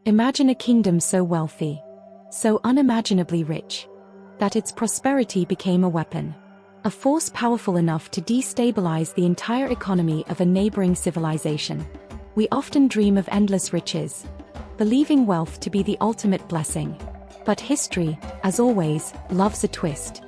Imagine a kingdom so wealthy, so unimaginably rich, that its prosperity became a weapon. A force powerful enough to destabilize the entire economy of a neighboring civilization. We often dream of endless riches, believing wealth to be the ultimate blessing. But history, as always, loves a twist.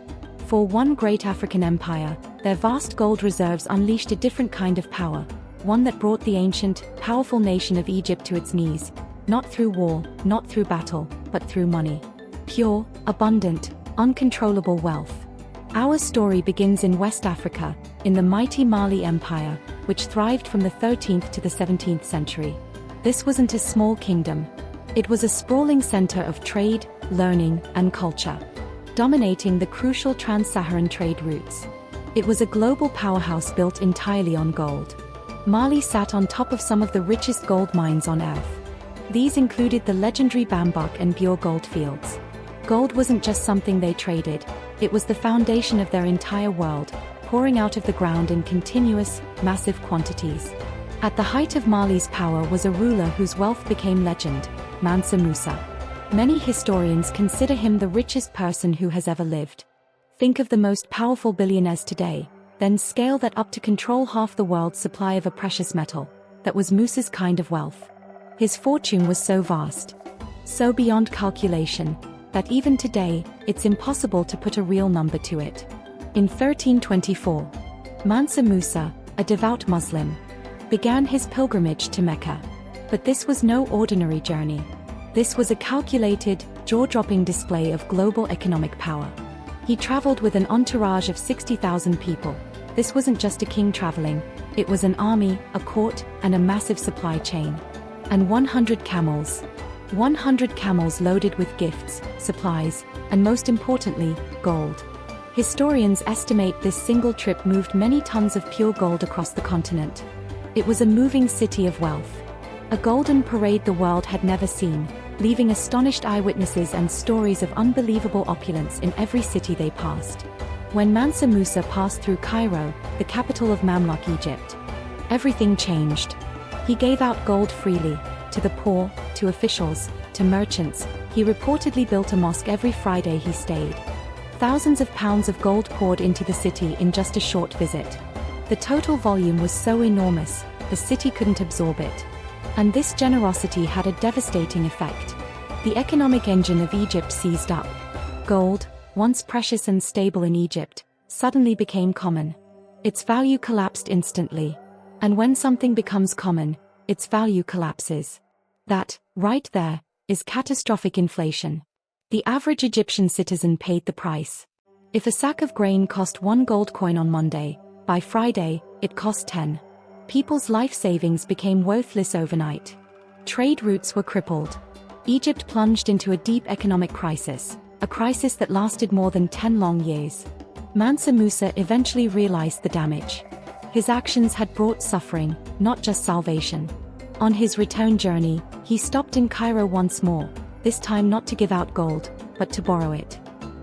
For one great African empire, their vast gold reserves unleashed a different kind of power, one that brought the ancient, powerful nation of Egypt to its knees, not through war, not through battle, but through money. Pure, abundant, uncontrollable wealth. Our story begins in West Africa, in the mighty Mali Empire, which thrived from the 13th to the 17th century. This wasn't a small kingdom. It was a sprawling center of trade, learning, and culture, dominating the crucial trans-Saharan trade routes. It was a global powerhouse built entirely on gold. Mali sat on top of some of the richest gold mines on earth. These included the legendary Bambuk and Bure gold fields. Gold wasn't just something they traded, it was the foundation of their entire world, pouring out of the ground in continuous, massive quantities. At the height of Mali's power was a ruler whose wealth became legend, Mansa Musa. Many historians consider him the richest person who has ever lived. Think of the most powerful billionaires today, then scale that up to control half the world's supply of a precious metal. That was Musa's kind of wealth. His fortune was so vast, so beyond calculation, that even today, it's impossible to put a real number to it. In 1324, Mansa Musa, a devout Muslim, began his pilgrimage to Mecca. But this was no ordinary journey. This was a calculated, jaw-dropping display of global economic power. He traveled with an entourage of 60,000 people. This wasn't just a king traveling, it was an army, a court, and a massive supply chain. And 100 camels. 100 camels loaded with gifts, supplies, and most importantly, gold. Historians estimate this single trip moved many tons of pure gold across the continent. It was a moving city of wealth. A golden parade the world had never seen, leaving astonished eyewitnesses and stories of unbelievable opulence in every city they passed. When Mansa Musa passed through Cairo, the capital of Mamluk Egypt, everything changed. He gave out gold freely, to the poor, to officials, to merchants. He reportedly built a mosque every Friday he stayed. Thousands of pounds of gold poured into the city in just a short visit. The total volume was so enormous, the city couldn't absorb it. And this generosity had a devastating effect. The economic engine of Egypt seized up. Gold, once precious and stable in Egypt, suddenly became common. Its value collapsed instantly. And when something becomes common, its value collapses. That, right there, is catastrophic inflation. The average Egyptian citizen paid the price. If a sack of grain cost 1 gold coin on Monday, by Friday, it cost 10. People's life savings became worthless overnight. Trade routes were crippled. Egypt plunged into a deep economic crisis, a crisis that lasted more than 10 long years. Mansa Musa eventually realized the damage. His actions had brought suffering, not just salvation. On his return journey, he stopped in Cairo once more, this time not to give out gold, but to borrow it.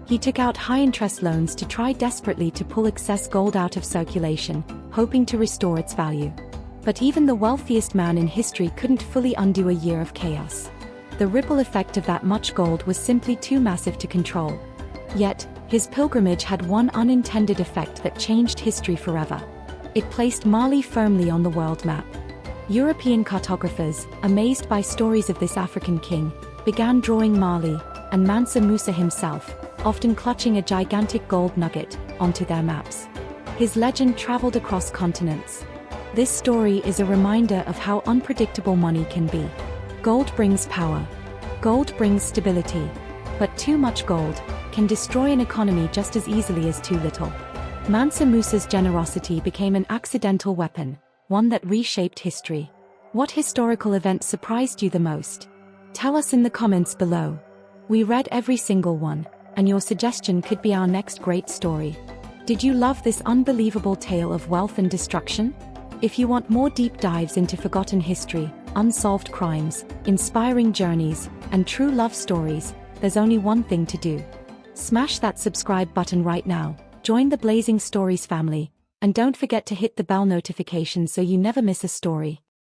He took out high-interest loans to try desperately to pull excess gold out of circulation, hoping to restore its value. But even the wealthiest man in history couldn't fully undo a year of chaos. The ripple effect of that much gold was simply too massive to control. Yet, his pilgrimage had one unintended effect that changed history forever. It placed Mali firmly on the world map. European cartographers, amazed by stories of this African king, began drawing Mali, and Mansa Musa himself, often clutching a gigantic gold nugget, onto their maps. His legend traveled across continents. This story is a reminder of how unpredictable money can be. Gold brings power. Gold brings stability. But too much gold can destroy an economy just as easily as too little. Mansa Musa's generosity became an accidental weapon, one that reshaped history. What historical event surprised you the most? Tell us in the comments below. We read every single one, and your suggestion could be our next great story. Did you love this unbelievable tale of wealth and destruction? If you want more deep dives into forgotten history, unsolved crimes, inspiring journeys, and true love stories, there's only one thing to do. Smash that subscribe button right now. Join the Blazing Stories family, and don't forget to hit the bell notification so you never miss a story.